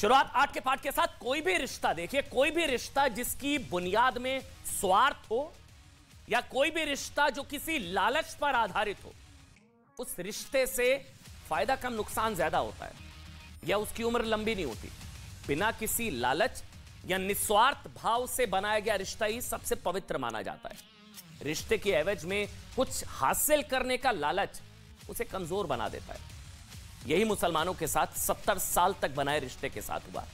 शुरुआत आठ के पाठ के साथ। कोई भी रिश्ता देखिए, कोई भी रिश्ता जिसकी बुनियाद में स्वार्थ हो या कोई भी रिश्ता जो किसी लालच पर आधारित हो, उस रिश्ते से फायदा कम नुकसान ज्यादा होता है या उसकी उम्र लंबी नहीं होती। बिना किसी लालच या निस्वार्थ भाव से बनाया गया रिश्ता ही सबसे पवित्र माना जाता है। रिश्ते की एवज में कुछ हासिल करने का लालच उसे कमजोर बना देता है। यही मुसलमानों के साथ 70 साल तक बनाए रिश्ते के साथ हुआ,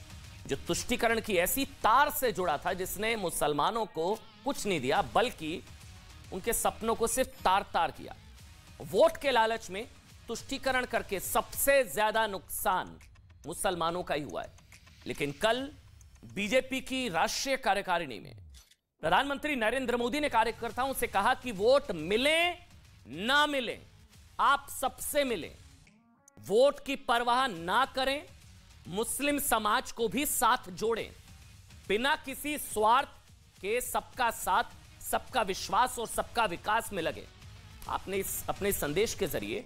जो तुष्टीकरण की ऐसी तार से जुड़ा था जिसने मुसलमानों को कुछ नहीं दिया बल्कि उनके सपनों को सिर्फ तार तार किया। वोट के लालच में तुष्टीकरण करके सबसे ज्यादा नुकसान मुसलमानों का ही हुआ है। लेकिन कल बीजेपी की राष्ट्रीय कार्यकारिणी में प्रधानमंत्री नरेंद्र मोदी ने कार्यकर्ताओं से कहा कि वोट मिले ना मिले, आप सबसे मिले, वोट की परवाह ना करें, मुस्लिम समाज को भी साथ जोड़ें, बिना किसी स्वार्थ के सबका साथ, सबका विश्वास और सबका विकास में लगे। आपने अपने संदेश के जरिए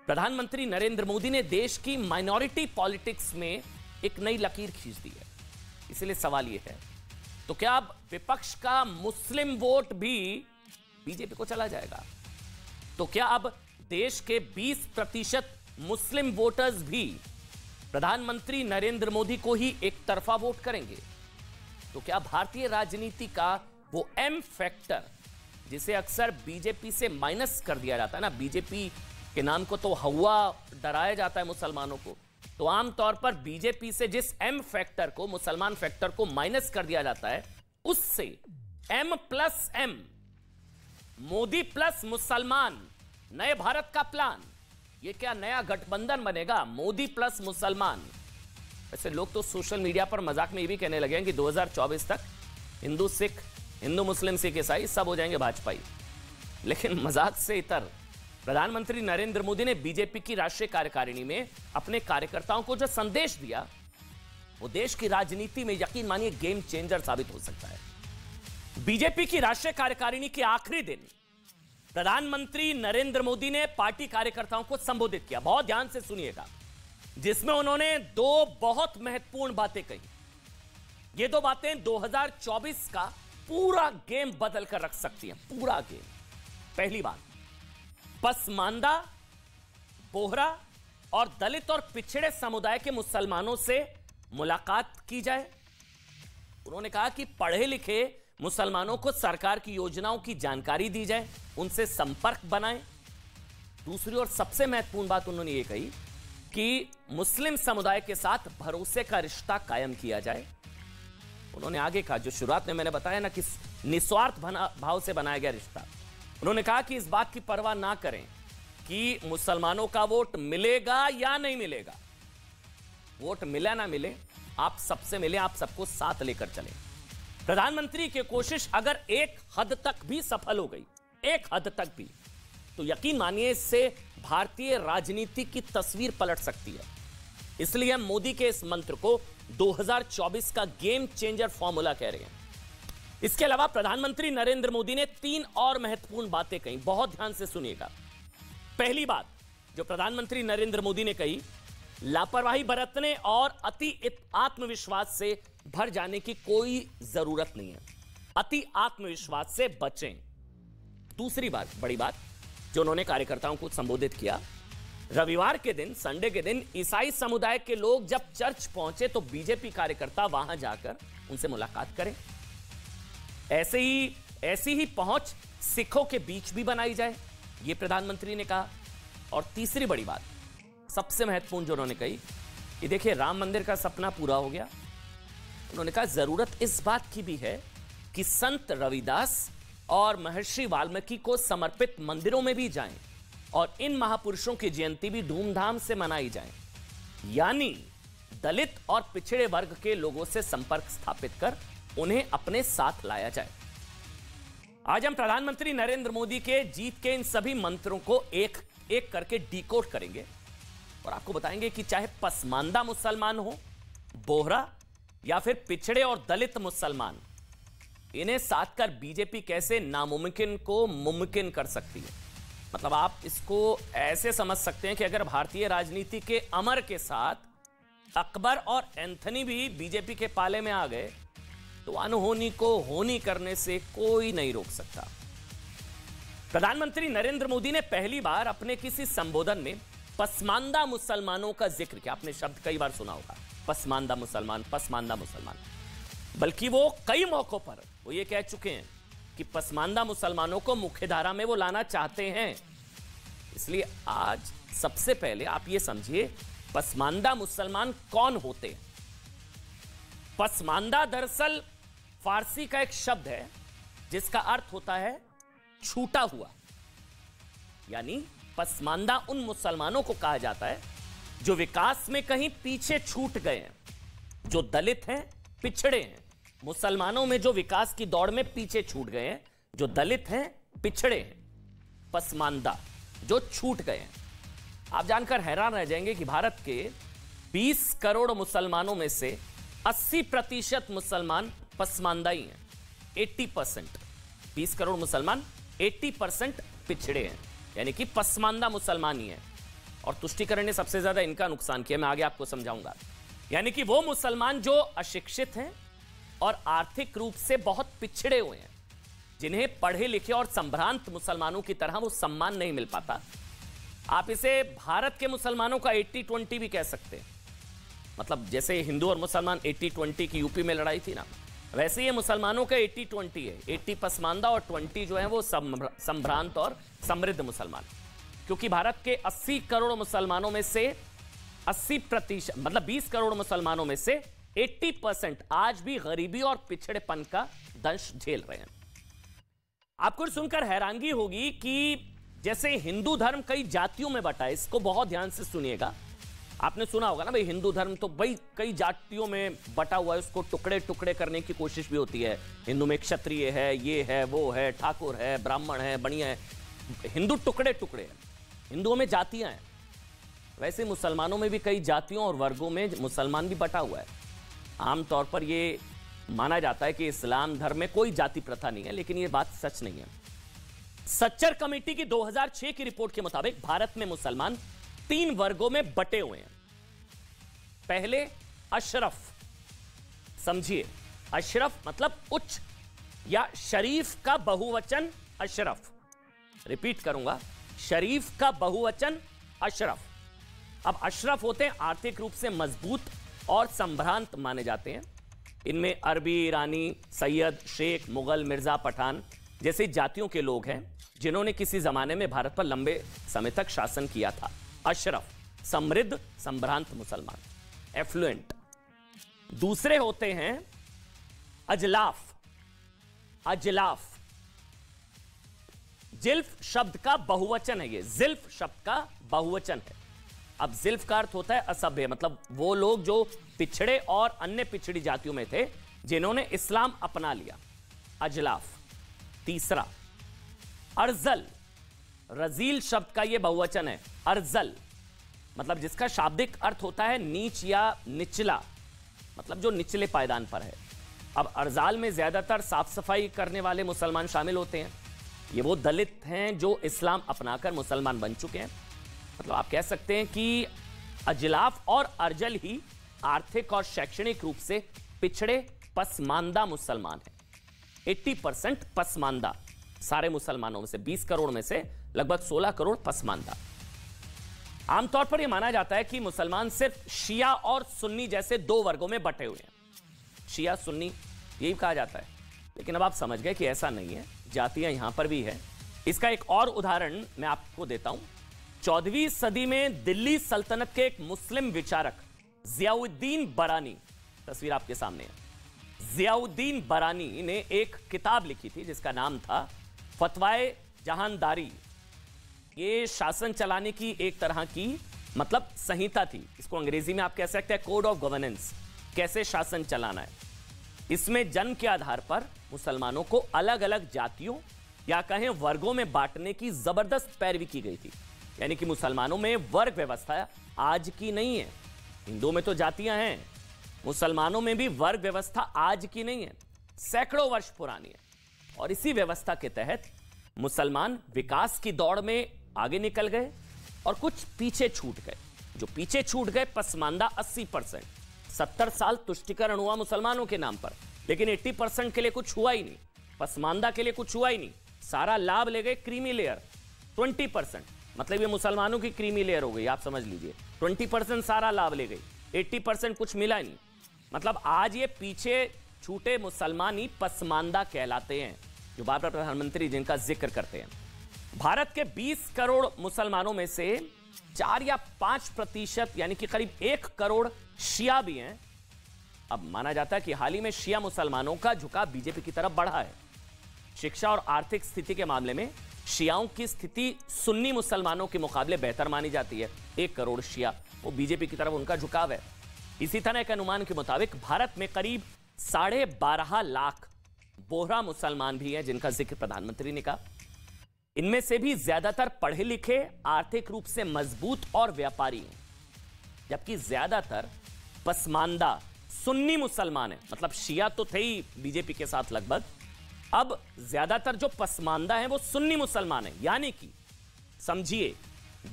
प्रधानमंत्री नरेंद्र मोदी ने देश की माइनॉरिटी पॉलिटिक्स में एक नई लकीर खींच दी है। इसलिए सवाल यह है, तो क्या अब विपक्ष का मुस्लिम वोट भी बीजेपी को चला जाएगा? तो क्या अब देश के 20% मुस्लिम वोटर्स भी प्रधानमंत्री नरेंद्र मोदी को ही एक तरफा वोट करेंगे? तो क्या भारतीय राजनीति का वो एम फैक्टर जिसे अक्सर बीजेपी से माइनस कर दिया जाता है ना, बीजेपी के नाम को तो हवा डराया जाता है मुसलमानों को, तो आमतौर पर बीजेपी से जिस एम फैक्टर को, मुसलमान फैक्टर को माइनस कर दिया जाता है, उससे M+M, मोदी प्लस मुसलमान, नए भारत का प्लान, ये क्या नया गठबंधन बनेगा? मोदी प्लस मुसलमान। ऐसे लोग तो सोशल मीडिया पर मजाक में ये भी कहने लगे हैं कि 2024 तक हिंदू सिख, हिंदू मुस्लिम सिख ईसाई सब हो जाएंगे भाजपाई। लेकिन मजाक से इतर प्रधानमंत्री नरेंद्र मोदी ने बीजेपी की राष्ट्रीय कार्यकारिणी में अपने कार्यकर्ताओं को जो संदेश दिया, वो देश की राजनीति में यकीन मानिए गेम चेंजर साबित हो सकता है। बीजेपी की राष्ट्रीय कार्यकारिणी के आखिरी दिन प्रधानमंत्री नरेंद्र मोदी ने पार्टी कार्यकर्ताओं को संबोधित किया। बहुत ध्यान से सुनिएगा, जिसमें उन्होंने दो बहुत महत्वपूर्ण बातें कही। ये दो बातें 2024 का पूरा गेम बदल कर रख सकती हैं, पूरा गेम। पहली बात, पसमानदा, बोहरा और दलित और पिछड़े समुदाय के मुसलमानों से मुलाकात की जाए। उन्होंने कहा कि पढ़े लिखे मुसलमानों को सरकार की योजनाओं की जानकारी दी जाए, उनसे संपर्क बनाएं। दूसरी और सबसे महत्वपूर्ण बात उन्होंने ये कही कि मुस्लिम समुदाय के साथ भरोसे का रिश्ता कायम किया जाए। उन्होंने आगे कहा, जो शुरुआत में मैंने बताया ना कि निस्वार्थ भाव से बनाया गया रिश्ता, उन्होंने कहा कि इस बात की परवाह ना करें कि मुसलमानों का वोट मिलेगा या नहीं मिलेगा। वोट मिले ना मिले, आप सबसे मिले, आप सबको साथ लेकर चलें। प्रधानमंत्री की कोशिश अगर एक हद तक भी सफल हो गई, एक हद तक भी, तो यकीन मानिए इससे भारतीय राजनीति की तस्वीर पलट सकती है। इसलिए हम मोदी के इस मंत्र को 2024 का गेम चेंजर फॉर्मूला कह रहे हैं। इसके अलावा प्रधानमंत्री नरेंद्र मोदी ने 3 और महत्वपूर्ण बातें कही, बहुत ध्यान से सुनिएगा। पहली बात जो प्रधानमंत्री नरेंद्र मोदी ने कही, लापरवाही बरतने और अति आत्मविश्वास से भर जाने की कोई जरूरत नहीं है, अति आत्मविश्वास से बचें। दूसरी बात, बड़ी बात जो उन्होंने कार्यकर्ताओं को संबोधित किया, रविवार के दिन, संडे के दिन ईसाई समुदाय के लोग जब चर्च पहुंचे तो बीजेपी कार्यकर्ता वहां जाकर उनसे मुलाकात करें। ऐसी ही पहुंच सिखों के बीच भी बनाई जाए, यह प्रधानमंत्री ने कहा। और तीसरी बड़ी बात, सबसे महत्वपूर्ण जो उन्होंने कही कि देखिए राम मंदिर का सपना पूरा हो गया। उन्होंने कहा जरूरत इस बात की भी है कि संत रविदास और महर्षि वाल्मीकि को समर्पित मंदिरों में भी जाएं और इन महापुरुषों की जयंती भी धूमधाम से मनाई जाए, यानी दलित और पिछड़े वर्ग के लोगों से संपर्क स्थापित कर उन्हें अपने साथ लाया जाए। आज हम प्रधानमंत्री नरेंद्र मोदी के जीत के इन सभी मंत्रों को एक एक करके डिकोड करेंगे और आपको बताएंगे कि चाहे पसमानदा मुसलमान हो, बोहरा या फिर पिछड़े और दलित मुसलमान, इन्हें साथ कर बीजेपी कैसे नामुमकिन को मुमकिन कर सकती है। मतलब आप इसको ऐसे समझ सकते हैं कि अगर भारतीय राजनीति के अमर के साथ अकबर और एंथनी भी बीजेपी के पाले में आ गए तो अनहोनी को होनी करने से कोई नहीं रोक सकता। प्रधानमंत्री नरेंद्र मोदी ने पहली बार अपने किसी संबोधन में पसमानदा मुसलमानों का जिक्र किया। आपने शब्द कई बार सुना होगा, पसमानदा मुसलमान, पसमानदा मुसलमान। बल्कि वो कई मौकों पर वो ये कह चुके हैं कि पसमानदा मुसलमानों को मुख्यधारा में वो लाना चाहते हैं। इसलिए आज सबसे पहले आप ये समझिए पसमानदा मुसलमान कौन होते हैं। पसमानदा दरअसल फारसी का एक शब्द है जिसका अर्थ होता है छूटा हुआ। यानी पसमानदा उन मुसलमानों को कहा जाता है जो विकास में कहीं पीछे छूट गए हैं, जो दलित हैं, पिछड़े हैं। मुसलमानों में जो विकास की दौड़ में पीछे छूट गए हैं, जो दलित हैं, पिछड़े हैं, पसमानदा जो छूट गए हैं। आप जानकर हैरान रह जाएंगे कि भारत के 20 करोड़ मुसलमानों में से 80% मुसलमान पसमानदा ही हैं। 80%, 20 करोड़ मुसलमान 80% पिछड़े हैं, यानी कि पसमानदा मुसलमान ही हैं। और तुष्टीकरण ने सबसे ज्यादा इनका नुकसान किया, मैं आगे आपको समझाऊंगा। यानी कि वो मुसलमान जो अशिक्षित हैं और आर्थिक रूप से बहुत पिछड़े हुए हैं, जिन्हें पढ़े लिखे और संभ्रांत मुसलमानों की तरह वो सम्मान नहीं मिल पाता। आप इसे भारत के मुसलमानों का 80-20 भी कह सकते हैं। मतलब जैसे हिंदू और मुसलमान 80-20 की यूपी में लड़ाई थी ना, वैसे ये मुसलमानों का 80-20 है। 80 पसमानदा और 20 जो है वो संभ्रांत और समृद्ध मुसलमान। क्योंकि भारत के 80 करोड़ मुसलमानों में से 80%, मतलब 20 करोड़ मुसलमानों में से 80% आज भी गरीबी और पिछड़ेपन का दंश झेल रहे हैं। आपको सुनकर हैरानगी होगी कि जैसे हिंदू धर्म कई जातियों में बटा है। इसको बहुत ध्यान से सुनिएगा। आपने सुना होगा ना भाई, हिंदू धर्म तो भाई कई जातियों में बटा हुआ है, उसको टुकड़े टुकड़े करने की कोशिश भी होती है। हिंदू में क्षत्रिय है, ये है, वो है, ठाकुर है, ब्राह्मण है, बनिया है। हिंदू टुकड़े टुकड़े हैं, हिंदुओं में जातियां हैं। वैसे मुसलमानों में भी कई जातियों और वर्गों में मुसलमान भी बटा हुआ है। आमतौर पर यह माना जाता है कि इस्लाम धर्म में कोई जाति प्रथा नहीं है, लेकिन यह बात सच नहीं है। सच्चर कमेटी की 2006 की रिपोर्ट के मुताबिक भारत में मुसलमान 3 वर्गों में बटे हुए हैं। पहले अशरफ, समझिए, अशरफ मतलब उच्च या शरीफ का बहुवचन अशरफ। रिपीट करूंगा, शरीफ का बहुवचन अशरफ। अब अशरफ होते हैं आर्थिक रूप से मजबूत और संभ्रांत माने जाते हैं। इनमें अरबी, ईरानी, सैयद, शेख, मुगल, मिर्जा, पठान जैसी जातियों के लोग हैं जिन्होंने किसी जमाने में भारत पर लंबे समय तक शासन किया था। अशरफ, समृद्ध, संभ्रांत मुसलमान, एफ्लुएंट। दूसरे होते हैं अजलाफ। अजलाफ जिल्फ शब्द का बहुवचन है, ये जिल्फ शब्द का बहुवचन है। अब जिल्फ का अर्थ होता है असभ्य, मतलब वो लोग जो पिछड़े और अन्य पिछड़ी जातियों में थे जिन्होंने इस्लाम अपना लिया। अजलाफ। तीसरा अर्जल। रजील शब्द का यह बहुवचन है, अर्जल, मतलब जिसका शाब्दिक अर्थ होता है नीच या निचला, मतलब जो निचले पायदान पर है। अब अर्जाल में ज्यादातर साफ सफाई करने वाले मुसलमान शामिल होते हैं। ये वो दलित हैं जो इस्लाम अपनाकर मुसलमान बन चुके हैं। मतलब आप कह सकते हैं कि अजलाफ और अर्जल ही आर्थिक और शैक्षणिक रूप से पिछड़े पसमानदा मुसलमान हैं। 80% पसमानदा सारे मुसलमानों में से, 20 करोड़ में से लगभग 16 करोड़ पसमानदा। आमतौर पर यह माना जाता है कि मुसलमान सिर्फ शिया और सुन्नी जैसे 2 वर्गों में बटे हुए हैं। शिया सुन्नी यही कहा जाता है, लेकिन अब आप समझ गए कि ऐसा नहीं है, जातियां यहां पर भी है। इसका एक और उदाहरण मैं आपको देता हूं। 14वीं सदी में दिल्ली सल्तनत के एक मुस्लिम विचारक जियाउद्दीन बरानी, तस्वीर आपके सामने है। जियाउद्दीन बरानी ने एक किताब लिखी थी जिसका नाम था फतवाए जहानदारी। ये शासन चलाने की एक तरह की मतलब संहिता थी। इसको अंग्रेजी में आप कह सकते हैं कोड ऑफ गवर्नेंस, कैसे शासन चलाना है। इसमें जन्म के आधार पर मुसलमानों को अलग अलग जातियों या कहें वर्गों में बांटने की जबरदस्त पैरवी की गई थी। यानी कि मुसलमानों में वर्ग व्यवस्था आज की नहीं है। हिंदुओं में तो जातियां हैं, मुसलमानों में भी वर्ग व्यवस्था आज की नहीं है, सैकड़ों वर्ष पुरानी है। और इसी व्यवस्था के तहत मुसलमान विकास की दौड़ में आगे निकल गए और कुछ पीछे छूट गए। जो पीछे छूट गए पसमानदा 80%। 70 साल तुष्टिकरण हुआ मुसलमानों के नाम पर, लेकिन 80% के लिए कुछ हुआ ही नहीं, पसमानदा के लिए कुछ हुआ ही नहीं। सारा लाभ ले गए क्रीमी लेयर 20%, मतलब ये मुसलमानों की क्रीमी लेयर हो गई, आप समझ लीजिए। 20% सारा लाभ ले गई, 80% कुछ मिला नहीं। मतलब आज ये पीछे छूटे मुसलमान ही पसमानदा कहलाते हैं, जो बार बार प्रधानमंत्री जिनका जिक्र करते हैं। भारत के 20 करोड़ मुसलमानों में से 4 या 5% यानी कि करीब 1 करोड़ शिया भी हैं। अब माना जाता है कि हाल ही में शिया मुसलमानों का झुकाव बीजेपी की तरफ बढ़ा है। शिक्षा और आर्थिक स्थिति के मामले में शियाओं की स्थिति सुन्नी मुसलमानों के मुकाबले बेहतर मानी जाती है। 1 करोड़ शिया, वो बीजेपी की तरफ उनका झुकाव है। इसी तरह एक अनुमान के मुताबिक भारत में करीब 12.5 लाख बोहरा मुसलमान भी हैं, जिनका जिक्र प्रधानमंत्री ने कहा। इनमें से भी ज्यादातर पढ़े लिखे, आर्थिक रूप से मजबूत और व्यापारी हैं, जबकि ज्यादातर पसमानदा सुन्नी मुसलमान हैं। मतलब शिया तो थे ही बीजेपी के साथ लगभग, अब ज्यादातर जो पसमानदा हैं वो सुन्नी मुसलमान हैं। यानी कि समझिए,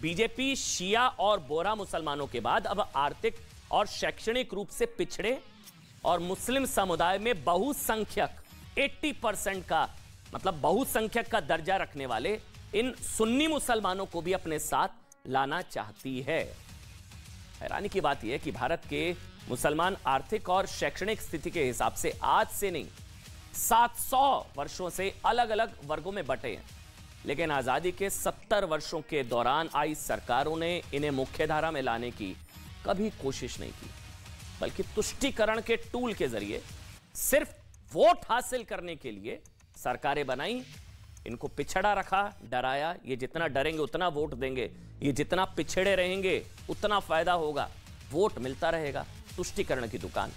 बीजेपी शिया और बोहरा मुसलमानों के बाद अब आर्थिक और शैक्षणिक रूप से पिछड़े और मुस्लिम समुदाय में बहुसंख्यक 80% का, मतलब बहुसंख्यक का दर्जा रखने वाले इन सुन्नी मुसलमानों को भी अपने साथ लाना चाहती है। हैरानी की बात यह है कि भारत के मुसलमान आर्थिक और शैक्षणिक स्थिति के हिसाब से आज से नहीं, 700 वर्षों से अलग अलग वर्गों में बंटे हैं, लेकिन आजादी के 70 वर्षों के दौरान आई सरकारों ने इन्हें मुख्यधारा में लाने की कभी कोशिश नहीं की, बल्कि तुष्टीकरण के टूल के जरिए सिर्फ वोट हासिल करने के लिए सरकारें बनाई, इनको पिछड़ा रखा, डराया। ये जितना डरेंगे उतना वोट देंगे, ये जितना पिछड़े रहेंगे उतना फायदा होगा, वोट मिलता रहेगा। तुष्टीकरण की दुकान।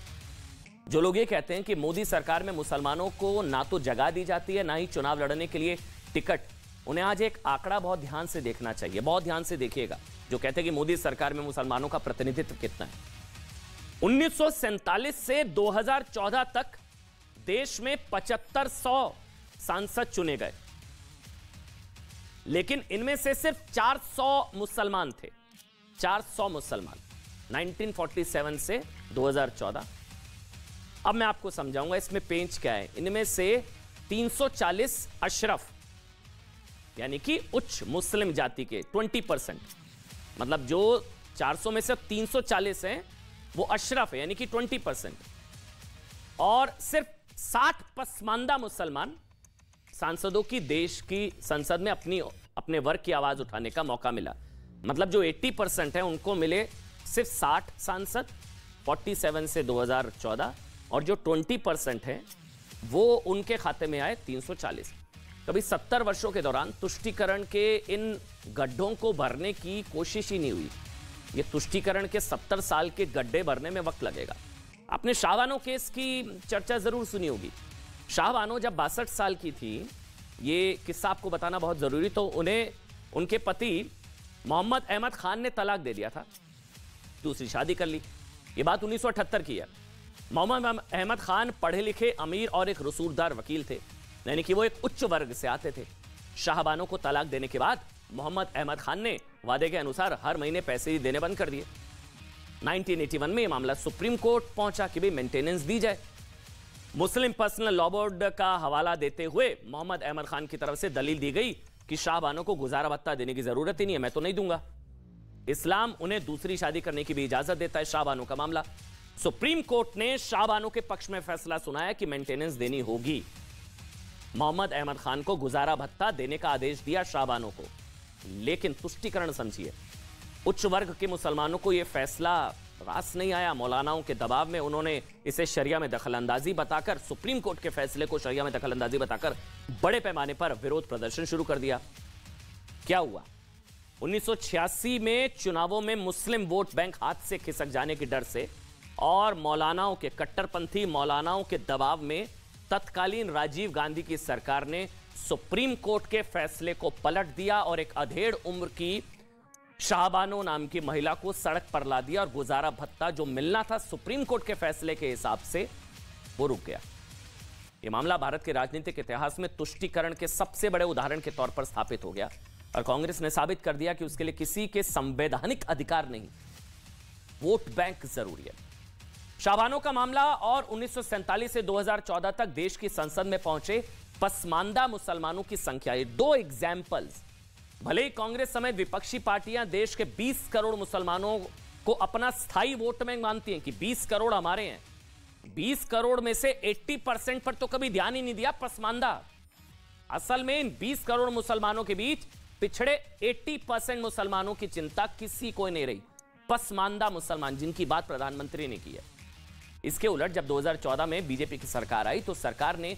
जो लोग ये कहते हैं कि मोदी सरकार में मुसलमानों को ना तो जगह दी जाती है, ना ही चुनाव लड़ने के लिए टिकट, उन्हें आज एक आंकड़ा बहुत ध्यान से देखना चाहिए। बहुत ध्यान से देखिएगा, जो कहते हैं कि मोदी सरकार में मुसलमानों का प्रतिनिधित्व कितना है। 1947 से 2014 तक देश में 7500 सांसद चुने गए, लेकिन इनमें से सिर्फ 400 मुसलमान थे। 400 मुसलमान 1947 से 2014। अब मैं आपको समझाऊंगा इसमें पेंच क्या है। इनमें से 340 अशरफ यानी कि उच्च मुस्लिम जाति के 20%, मतलब जो 400 में से 340 हैं वो अशरफ है, यानी कि 20%। और सिर्फ 60 पसमानदा मुसलमान सांसदों की देश की संसद में अपने वर्ग की आवाज उठाने का मौका मिला। मतलब जो 80% है उनको मिले सिर्फ 60 सांसद 47 से 2014, और जो 20% है वो उनके खाते में आए 340। कभी 70 वर्षों के दौरान तुष्टीकरण के इन गड्ढों को भरने की कोशिश ही नहीं हुई। ये तुष्टीकरण के 70 साल के गड्ढे भरने में वक्त लगेगा। आपने शाहबानो केस की चर्चा जरूर सुनी होगी। शाहबानो जब 62 साल की थी, ये किस्सा आपको बताना बहुत जरूरी, तो उन्हें उनके पति मोहम्मद अहमद खान ने तलाक दे दिया था, दूसरी शादी कर ली। ये बात 1978 की है। मोहम्मद अहमद खान पढ़े लिखे, अमीर और एक रसूखदार वकील थे, यानी कि वो एक उच्च वर्ग से आते थे। शाहबानो को तलाक देने के बाद मोहम्मद अहमद खान ने वादे के अनुसार हर महीने पैसे ही देने बंद कर दिए। 1981 में यह मामला सुप्रीम कोर्ट पहुंचा कि भाई मेंटेनेंस दी जाए। मुस्लिम पर्सनल लॉ बोर्ड का हवाला देते हुए मोहम्मद अहमद खान की तरफ से दलील दी गई कि शाहबानो को गुजारा भत्ता देने की जरूरत ही नहीं है, मैं तो नहीं दूंगा। इस्लाम उन्हें दूसरी शादी करने की भी इजाजत देता है। शाहबानो का मामला, सुप्रीम कोर्ट ने शाहबानो के पक्ष में फैसला सुनाया कि मेंटेनेंस देनी होगी। मोहम्मद अहमद खान को गुजारा भत्ता देने का आदेश दिया शाहबानो को, लेकिन तुष्टीकरण समझिए, उच्च वर्ग के मुसलमानों को यह फैसला रास नहीं आया। मौलानाओं के दबाव में उन्होंने इसे शरिया में दखलंदाजी बताकर, सुप्रीम कोर्ट के फैसले को शरिया में दखलंदाजी बताकर बड़े पैमाने पर विरोध प्रदर्शन शुरू कर दिया। क्या हुआ? 1986 में चुनावों में मुस्लिम वोट बैंक हाथ से खिसक जाने के डर से और मौलानाओं के, कट्टरपंथी मौलानाओं के दबाव में तत्कालीन राजीव गांधी की सरकार ने सुप्रीम कोर्ट के फैसले को पलट दिया और एक अधेड़ उम्र की शाहबानो नाम की महिला को सड़क पर ला दिया, और गुजारा भत्ता जो मिलना था सुप्रीम कोर्ट के फैसले के हिसाब से वो रुक गया। यह मामला भारत के राजनीतिक इतिहास में तुष्टीकरण के सबसे बड़े उदाहरण के तौर पर स्थापित हो गया, और कांग्रेस ने साबित कर दिया कि उसके लिए किसी के संवैधानिक अधिकार नहीं, वोट बैंक जरूरी है। शाबानो का मामला और 1947 से 2014 तक देश की संसद में पहुंचे पसमानदा मुसलमानों की संख्या, ये दो एग्जाम्पल्स। भले ही कांग्रेस समेत विपक्षी पार्टियां देश के 20 करोड़ मुसलमानों को अपना स्थायी वोट बैंक मानती हैं कि 20 करोड़ हमारे हैं, 20 करोड़ में से 80% पर तो कभी ध्यान ही नहीं दिया पसमानदा। असल में इन 20 करोड़ मुसलमानों के बीच पिछड़े 80% मुसलमानों की चिंता किसी को नहीं रही, पसमानदा मुसलमान जिनकी बात प्रधानमंत्री ने की है। इसके उलट जब 2014 में बीजेपी की सरकार आई तो सरकार ने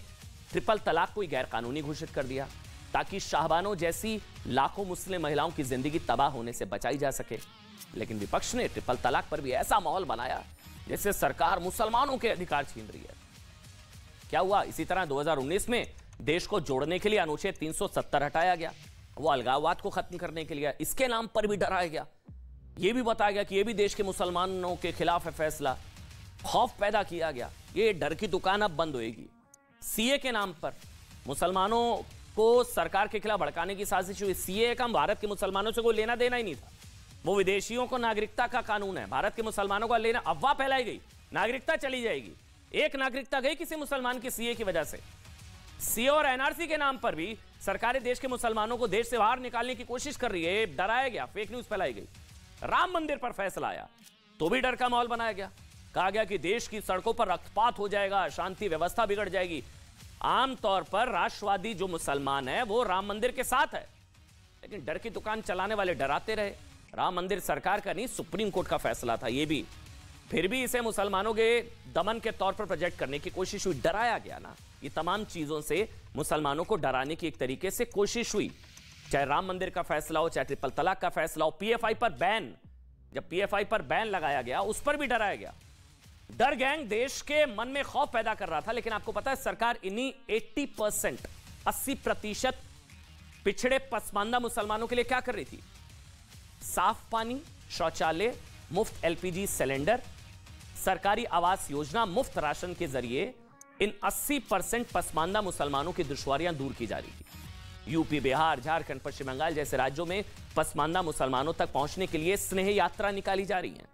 ट्रिपल तलाक को गैर कानूनी घोषित कर दिया ताकि शाहबानो जैसी लाखों मुस्लिम महिलाओं की जिंदगी तबाह होने से बचाई जा सके। लेकिन विपक्ष ने ट्रिपल तलाक पर भी ऐसा माहौल बनाया जैसे सरकार मुसलमानों के अधिकार छीन रही है। क्या हुआ? इसी तरह 2019 में देश को जोड़ने के लिए अनुच्छेद 370 हटाया गया, वो अलगाववाद को खत्म करने के लिए। इसके नाम पर भी डराया गया, यह भी बताया गया कि यह भी देश के मुसलमानों के खिलाफ है फैसला। खौफ पैदा किया गया, ये डर की दुकान अब बंद होएगी। सीए के नाम पर मुसलमानों को सरकार के खिलाफ भड़काने की साजिश हुई। सीए का भारत के मुसलमानों से कोई लेना देना ही नहीं था, वो विदेशियों को नागरिकता का कानून है, भारत के मुसलमानों का लेना। अफवाह फैलाई गई नागरिकता चली जाएगी, एक नागरिकता गई किसी मुसलमान की सीए की वजह से। सीए और एनआरसी के नाम पर भी सरकारें देश के मुसलमानों को देश से बाहर निकालने की कोशिश कर रही है, डराया गया, फेक न्यूज फैलाई गई। राम मंदिर पर फैसला आया तो भी डर का माहौल बनाया गया, कहा गया कि देश की सड़कों पर रक्तपात हो जाएगा, शांति व्यवस्था बिगड़ जाएगी। आमतौर पर राष्ट्रवादी जो मुसलमान है वो राम मंदिर के साथ है, लेकिन डर की दुकान चलाने वाले डराते रहे। राम मंदिर सरकार का नहीं, सुप्रीम कोर्ट का फैसला था ये भी, फिर भी इसे मुसलमानों के दमन के तौर पर प्रोजेक्ट करने की कोशिश हुई। डराया गया ना, ये तमाम चीजों से मुसलमानों को डराने की एक तरीके से कोशिश हुई। चाहे राम मंदिर का फैसला हो, चाहे ट्रिपल तलाक का फैसला हो, पीएफआई पर बैन, जब पीएफआई पर बैन लगाया गया उस पर भी डराया गया। डर गैंग देश के मन में खौफ पैदा कर रहा था। लेकिन आपको पता है सरकार इन्हीं 80% पिछड़े पसमानदा मुसलमानों के लिए क्या कर रही थी? साफ पानी, शौचालय, मुफ्त एलपीजी सिलेंडर, सरकारी आवास योजना, मुफ्त राशन के जरिए इन 80% पसमानदा मुसलमानों की दुश्वारियां दूर की जा रही थी। यूपी, बिहार, झारखंड, पश्चिम बंगाल जैसे राज्यों में पसमानदा मुसलमानों तक पहुंचने के लिए स्नेह यात्रा निकाली जा रही है।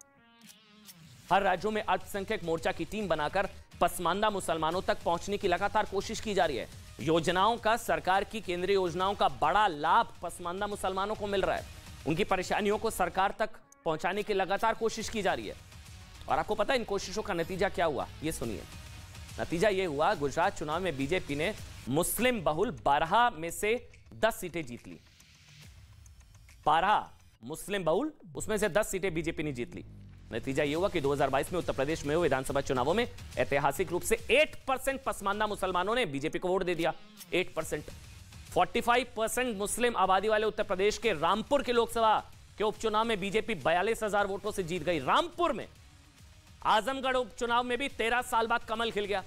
हर राज्यों में अल्पसंख्यक मोर्चा की टीम बनाकर पसमानदा मुसलमानों तक पहुंचने की लगातार कोशिश की जा रही है। योजनाओं का, सरकार की केंद्रीय योजनाओं का बड़ा लाभ पसमानदा मुसलमानों को मिल रहा है। उनकी परेशानियों को सरकार तक पहुंचाने की लगातार कोशिश की जा रही है। और आपको पता है इन कोशिशों का नतीजा क्या हुआ? ये सुनिए। नतीजा ये हुआ, गुजरात चुनाव में बीजेपी ने मुस्लिम बहुल 12 में से 10 सीटें जीत ली। 12 मुस्लिम बहुल, उसमें से 10 सीटें बीजेपी ने जीत ली। नतीजा यह हुआ कि 2022 में उत्तर प्रदेश में हुए विधानसभा चुनावों में ऐतिहासिक रूप से 8% पसमानदा मुसलमानों ने बीजेपी को वोट दे दिया। 8%। 45% मुस्लिम आबादी वाले उत्तर प्रदेश के रामपुर के लोकसभा के उपचुनाव में बीजेपी 42,000 वोटों से जीत गई। रामपुर में। आजमगढ़ उपचुनाव में भी 13 साल बाद कमल खिल गया।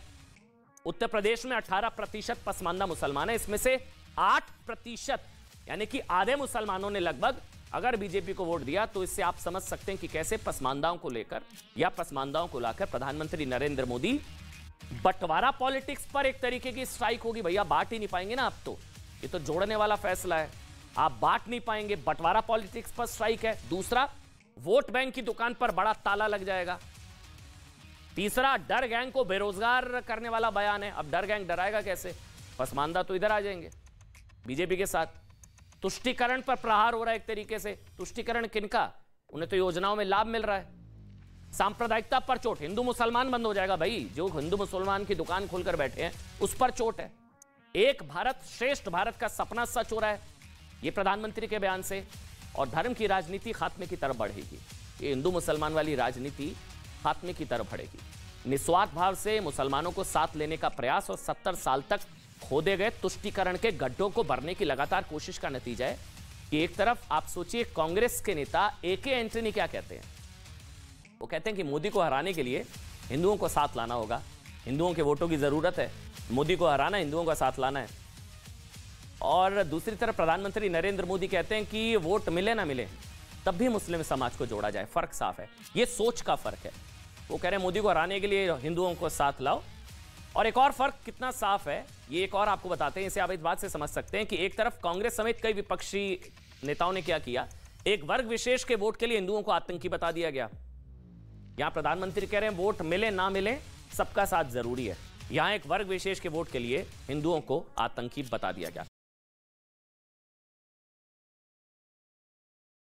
उत्तर प्रदेश में 18% पसमानदा मुसलमान है, इसमें से 8% यानी कि आधे मुसलमानों ने लगभग अगर बीजेपी को वोट दिया। तो इससे आप समझ सकते हैं कि कैसे पसमानदाओं को लेकर या पसमानदाओं को लाकर प्रधानमंत्री नरेंद्र मोदी बंटवारा पॉलिटिक्स पर एक तरीके की स्ट्राइक होगी। भैया बांट ही नहीं पाएंगे ना आप, तो ये तो जोड़ने वाला फैसला है, आप बांट नहीं पाएंगे, बंटवारा पॉलिटिक्स पर स्ट्राइक है। दूसरा, वोट बैंक की दुकान पर बड़ा ताला लग जाएगा। तीसरा, डर गैंग को बेरोजगार करने वाला बयान है। अब डर गैंग डराएगा कैसे? पसमानदा तो इधर आ जाएंगे बीजेपी के साथ। तुष्टीकरण पर प्रहार हो रहा है एक तरीके से। तुष्टीकरण किनका? उन्हें तो योजनाओं में लाभ मिल रहा है। सांप्रदायिकता पर चोट, हिंदू मुसलमान बंद हो जाएगा भाई, जो हिंदू मुसलमान की दुकान खोलकर बैठे हैं उस पर चोट है। एक भारत श्रेष्ठ भारत का सपना सच हो रहा है ये प्रधानमंत्री के बयान से। और धर्म की राजनीति खात्मे की तरफ बढ़ेगी। ये हिंदू मुसलमान वाली राजनीति खात्मे की तरफ बढ़ेगी। निस्वार्थ भाव से मुसलमानों को साथ लेने का प्रयास और 70 साल तक खोदे गए तुष्टीकरण के गड्ढों को भरने की लगातार कोशिश का नतीजा है कि एक तरफ आप सोचिए कांग्रेस के नेता एके एंटनी क्या कहते हैं? वो कहते हैं कि मोदी को हराने के लिए हिंदुओं को साथ लाना होगा, हिंदुओं के वोटों की जरूरत है, मोदी को हराना हिंदुओं का साथ लाना है। और दूसरी तरफ प्रधानमंत्री नरेंद्र मोदी कहते हैं कि वोट मिले ना मिले तब भी मुस्लिम समाज को जोड़ा जाए। फर्क साफ है, ये सोच का फर्क है। वो कह रहे हैं मोदी को हराने के लिए हिंदुओं को साथ लाओ। और एक और फर्क कितना साफ है ये एक और आपको बताते हैं, इसे आप इस बात से समझ सकते हैं कि एक तरफ कांग्रेस समेत कई विपक्षी नेताओं ने क्या किया, एक वर्ग विशेष के वोट के लिए हिंदुओं को आतंकी बता दिया गया। यहां प्रधानमंत्री कह रहे हैं वोट मिले ना मिले सबका साथ जरूरी है। यहां एक वर्ग विशेष के वोट के लिए हिंदुओं को आतंकी बता दिया गया।